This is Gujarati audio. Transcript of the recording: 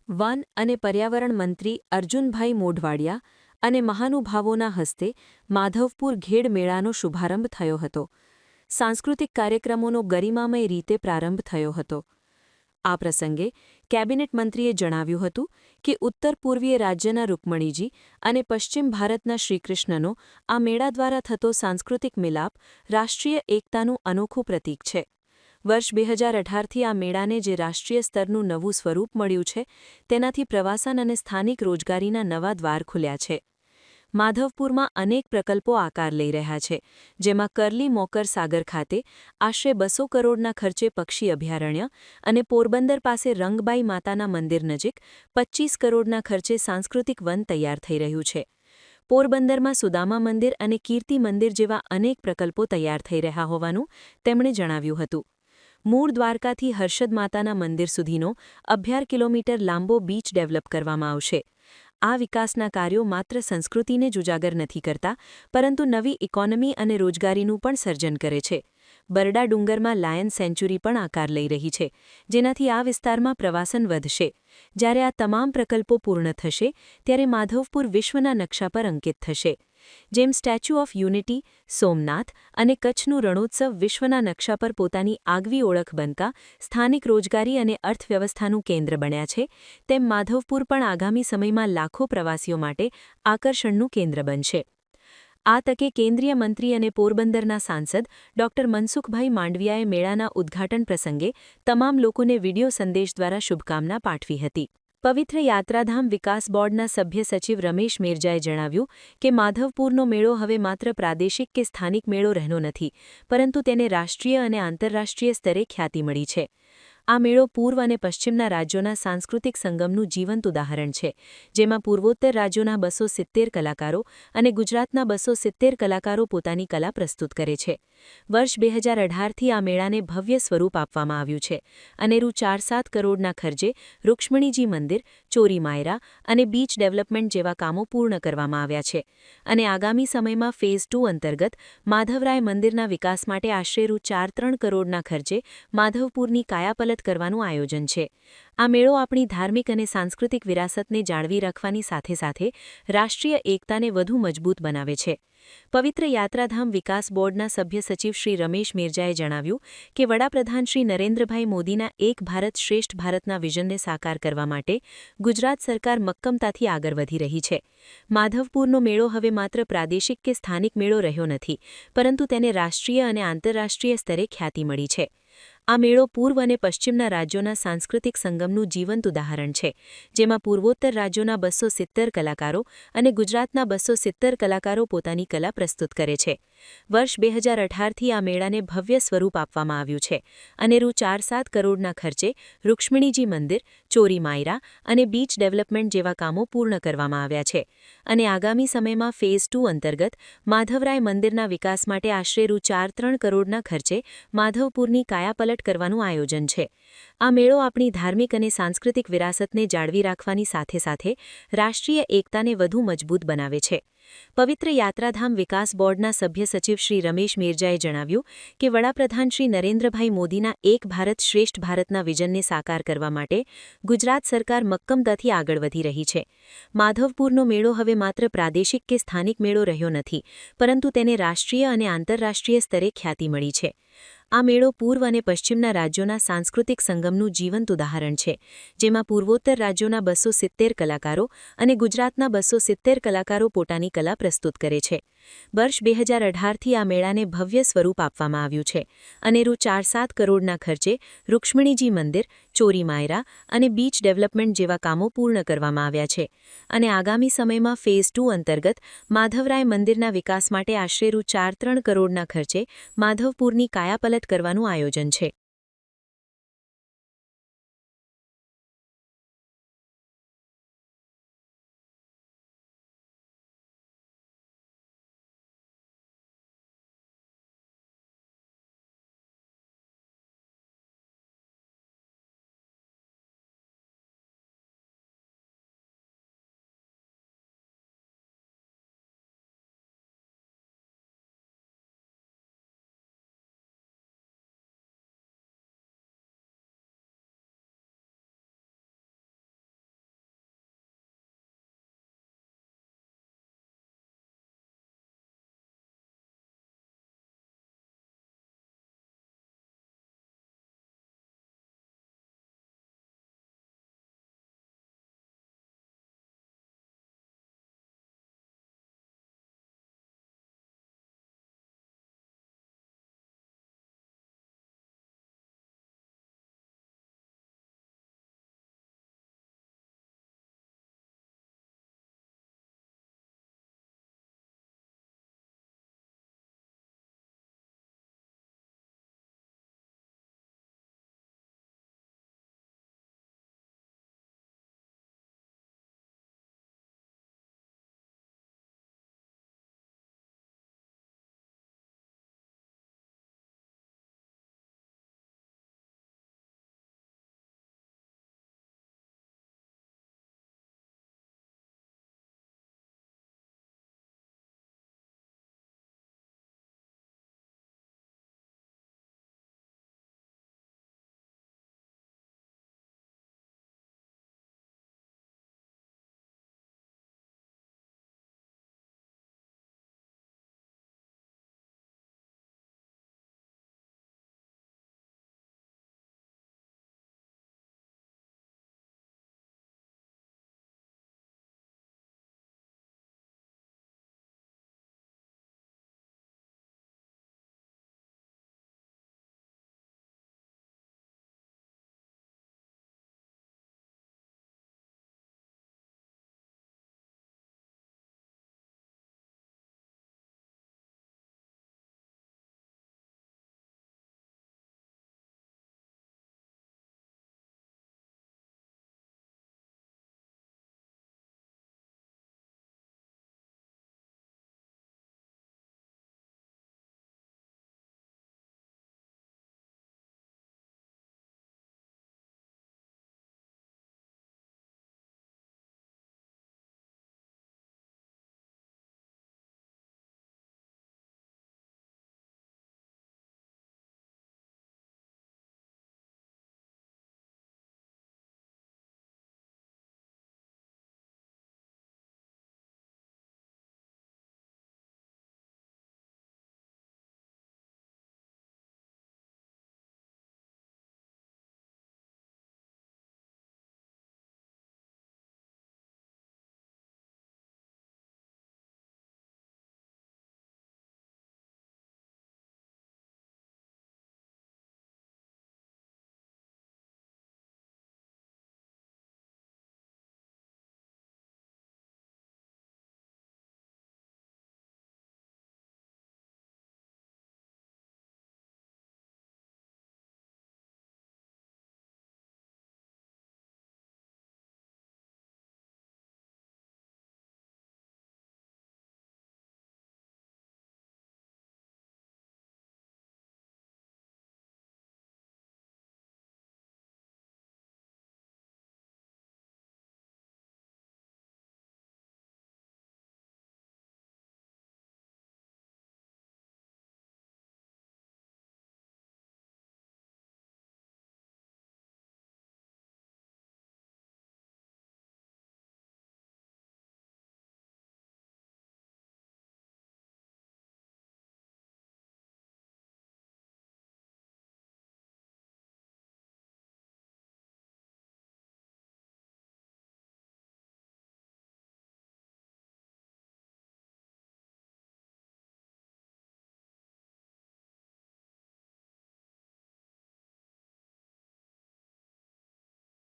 વન અને પર્યાવરણ મંત્રી અર્જુનભાઈ મોઢવાડિયા અને મહાનુભાવોના હસ્તે માધવપુર ઘેડ મેળાનો શુભારંભ થયો હતો. સાંસ્કૃતિક કાર્યક્રમોનો ગરિમામય રીતે પ્રારંભ થયો હતો. આ પ્રસંગે કેબિનેટ મંત્રીએ જણાવ્યું હતું કે ઉત્તર પૂર્વીય રાજ્યના રૂકમણીજી અને પશ્ચિમ ભારતના શ્રીકૃષ્ણનો આ મેળા દ્વારા થતો સાંસ્કૃતિક મિલાપ રાષ્ટ્રીય એકતાનું અનોખું પ્રતીક છે. વર્ષ 2018થી આ મેળાને જે રાષ્ટ્રીય સ્તરનું નવું સ્વરૂપ મળ્યું છે, તેનાથી પ્રવાસન અને સ્થાનિક રોજગારીના નવા દ્વાર ખુલ્યા છે. માધવપુરમાં અનેક પ્રકલ્પો આકાર લઈ રહ્યા છે, જેમાં કરલી મોકર સાગર ખાતે આશરે 200 કરોડના ખર્ચે પક્ષી અભયારણ્ય અને પોરબંદર પાસે રંગબાઈ માતાના મંદિર નજીક 25 કરોડના ખર્ચે સાંસ્કૃતિક વન તૈયાર થઈ રહ્યું છે. પોરબંદરમાં સુદામા મંદિર અને કીર્તિ મંદિર જેવા અનેક પ્રકલ્પો તૈયાર થઈ રહ્યા હોવાનું તેમણે જણાવ્યું હતું. મૂળ દ્વારકાથી હર્ષદ માતાના મંદિર સુધીનો 11 કિલોમીટર લાંબો બીચ ડેવલપ કરવામાં આવશે. આ વિકાસના કાર્યો માત્ર સંસ્કૃતિને જ ઉજાગર નથી કરતા, પરંતુ નવી ઇકોનોમી અને રોજગારીનું પણ સર્જન કરે છે. બરડા ડુંગરમાં લાયન સેન્ચ્યુરી પણ આકાર લઈ રહી છે, જેનાથી આ વિસ્તારમાં પ્રવાસન વધશે. જ્યારે આ તમામ પ્રકલ્પો પૂર્ણ થશે, ત્યારે માધવપુર વિશ્વના નકશા પર અંકિત થશે. જેમ સ્ટેચ્યુ ઓફ યુનિટી, સોમનાથ અને કચ્છનું રણોત્સવ વિશ્વના નકશા પર પોતાની આગવી ઓળખ બનતા સ્થાનિક રોજગારી અને અર્થવ્યવસ્થાનું કેન્દ્ર બન્યા છે, તેમ માધવપુર પણ આગામી સમયમાં લાખો પ્રવાસીઓ માટે આકર્ષણનું કેન્દ્ર બનશે. આ તકે કેન્દ્રીય મંત્રી અને પોરબંદરના સાંસદ ડોક્ટર મનસુખભાઈ માંડવિયાએ મેળાના ઉદ્ઘાટન પ્રસંગે તમામ લોકોને વિડિયો સંદેશ દ્વારા શુભકામના પાઠવી હતી. પવિત્ર યાત્રાધામ વિકાસ બોર્ડના સભ્ય સચિવ રમેશ મેરજાએ જણાવ્યું કે માધવપુરનો મેળો હવે માત્ર પ્રાદેશિક કે સ્થાનિક મેળો રહેનો નથી, પરંતુ તેને રાષ્ટ્રીય અને આંતરરાષ્ટ્રીય સ્તરે ખ્યાતિ મળી છે. આ મેળો પૂર્વ અને પશ્ચિમના રાજ્યોના સાંસ્કૃતિક સંગમનું જીવંત ઉદાહરણ છે, જેમાં પૂર્વોત્તર રાજ્યોના 270 કલાકારો અને ગુજરાતના 270 કલાકારો પોતાની કલા પ્રસ્તુત કરે છે. વર્ષ 2018થી આ મેળાને ભવ્ય સ્વરૂપ આપવામાં આવ્યું છે અને રૂ. 4-7 કરોડના ખર્ચે રૂક્ષ્મણીજી મંદિર, ચોરી માયરા અને બીચ ડેવલપમેન્ટ જેવા કામો પૂર્ણ કરવામાં આવ્યા છે. અને આગામી સમયમાં ફેઝ 2 અંતર્ગત માધવરાય મંદિરના વિકાસ માટે આશરે રૂ. 4-3 કરોડના ખર્ચે માધવપુરની કાયાપલટ કરવાનું આયોજન છે. આ મેળો આપણી ધાર્મિક અને સાંસ્કૃતિક વિરાસતને જાળવી રાખવાની સાથે સાથે રાષ્ટ્રીય એકતાને વધુ મજબૂત બનાવે છે. પવિત્ર યાત્રાધામ વિકાસ બોર્ડના સભ્ય સચિવ શ્રી રમેશ મેરજાએ જણાવ્યું કે વડાપ્રધાન શ્રી નરેન્દ્રભાઈ મોદીના એક ભારત શ્રેષ્ઠ ભારતના વિઝનને સાકાર કરવા માટે ગુજરાત સરકાર મક્કમતાથી આગળ વધી રહી છે. માધવપુરનો મેળો હવે માત્ર પ્રાદેશિક કે સ્થાનિક મેળો રહ્યો નથી, પરંતુ તેને રાષ્ટ્રીય અને આંતરરાષ્ટ્રીય સ્તરે ખ્યાતિ મળી છે. આ મેળો પૂર્વ અને પશ્ચિમના રાજ્યોના સાંસ્કૃતિક સંગમનું જીવંત ઉદાહરણ છે, જેમાં પૂર્વોત્તર રાજ્યોના 270 કલાકારો અને ગુજરાતના 270 કલાકારો પોતાની કલા પ્રસ્તુત કરે છે. વર્ષ 2018થી આ મેળાને ભવ્ય સ્વરૂપ આપવામાં આવ્યું છે અને રૂ. 4-7 કરોડના ખર્ચે રૂક્ષ્મણીજી મંદિર, ચોરી માયરા અને બીચ ડેવલપમેન્ટ જેવા કામો પૂર્ણ કરવામાં આવ્યા છે. અને આગામી સમયમાં ફેઝ 2 અંતર્ગત માધવરાય મંદિરના વિકાસ માટે આશરે રૂ. 4-3 કરોડના ખર્ચે માધવપુરની કાયાપલટ કરવાનું આયોજન છે. આ મેળો આપણી ધાર્મિક અને સાંસ્કૃતિક વિરાસતને જાળવી રાખવાની સાથે સાથે રાષ્ટ્રીય એકતાને વધુ મજબૂત બનાવે છે. પવિત્ર યાત્રાધામ વિકાસ બોર્ડના સભ્ય સચિવ શ્રી રમેશ મેરજાએ જણાવ્યું કે વડાપ્રધાન શ્રી નરેન્દ્રભાઈ મોદીના એક ભારત શ્રેષ્ઠ ભારતના વિઝનને સાકાર કરવા માટે ગુજરાત સરકાર મક્કમતાથી આગળ વધી રહી છે. માધવપુરનો મેળો હવે માત્ર પ્રાદેશિક કે સ્થાનિક મેળો રહ્યો નથી, પરંતુ તેને રાષ્ટ્રીય અને આંતરરાષ્ટ્રીય સ્તરે ખ્યાતિ મળી છે. આ મેળો પૂર્વ અને પશ્ચિમના રાજ્યોના સાંસ્કૃતિક સંગમનું જીવંત ઉદાહરણ છે, જેમાં પૂર્વોત્તર રાજ્યોના 270 કલાકારો અને ગુજરાતના 270 કલાકારો પોતાની કલા પ્રસ્તુત કરે છે. વર્ષ 2018થી આ મેળાને ભવ્ય સ્વરૂપ આપવામાં આવ્યું છે અને રૂ. 4-7 કરોડના ખર્ચે રૂક્ષ્મણીજી મંદિર, ચોરી માયરા અને બીચ ડેવલપમેન્ટ જેવા કામો પૂર્ણ કરવામાં આવ્યા છે. અને આગામી સમયમાં ફેઝ 2 અંતર્ગત માધવરાય મંદિરના વિકાસ માટે આશરે રૂ. 4-3 કરોડના ખર્ચે માધવપુરની કાયાપલટ કરવાનું આયોજન છે.